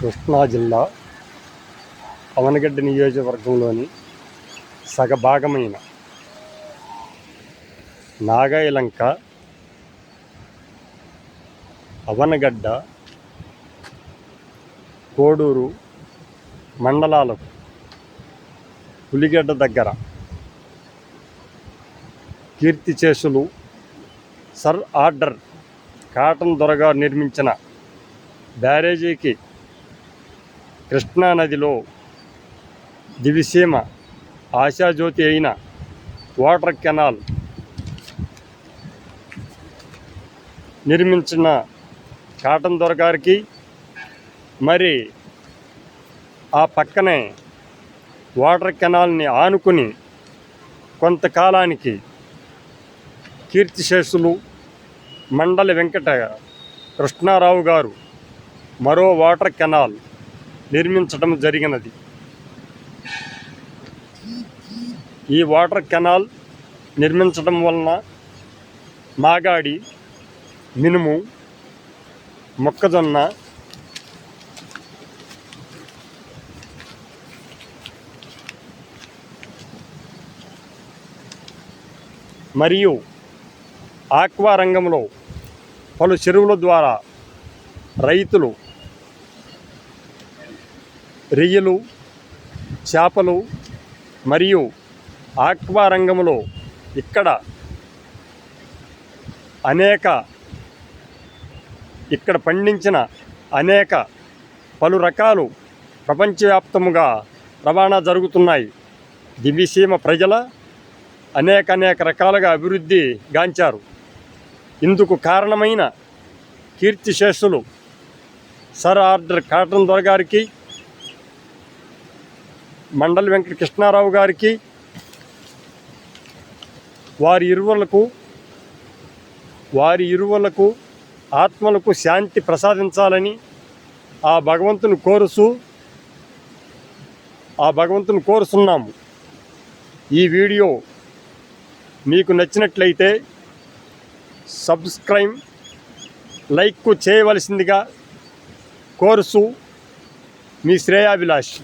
కృష్ణా జిల్లా అవనగడ్డ నియోజకవర్గంలోని సగభాగమైన నాగాయలంక, అవనగడ్డ, కోడూరు మండలాలకు పులిగడ్డ దగ్గర కీర్తిశేషులు సర్ ఆర్డర్ కాటన్ దొరగారు నిర్మించిన బ్యారేజీకి కృష్ణానదిలో దివిసీమ ఆశాజ్యోతి అయిన వాటర్ కెనాల్ నిర్మించిన కాటన్ దొరగారికి, మరి ఆ పక్కనే వాటర్ కెనాల్ని ఆనుకుని కొంతకాలానికి కీర్తిశేషులు మండలి వెంకట కృష్ణారావు గారు మరో వాటర్ కెనాల్ నిర్మించడం జరిగినది. ఈ వాటర్ కెనాల్ నిర్మించడం వలన మాగాడి, మినుము, మొక్కజొన్న, మరియు ఆక్వా రంగంలో పలు చెరువుల ద్వారా రైతులు రొయ్యలు, చేపలు మరియు ఆక్వా రంగంలో ఇక్కడ పండించిన అనేక పలు రకాలు ప్రపంచవ్యాప్తముగా రవాణా జరుగుతున్నాయి. దివిసీమ ప్రజల అనేక రకాలుగా అభివృద్ధి గాంచారు. ఇందుకు కారణమైన కీర్తిశేషులు సర్ ఆర్డర్ కాటన్ దొరగారికి, మండలి వెంకట కృష్ణారావు గారికి, వారి ఇరువులకు ఆత్మలకు శాంతి ప్రసాదించాలని ఆ భగవంతుని కోరుతున్నాము. ఈ వీడియో మీకు నచ్చినట్లయితే సబ్స్క్రైబ్, లైక్ చేయవలసిందిగా కోరుచు మీ శ్రేయాభిలాష్.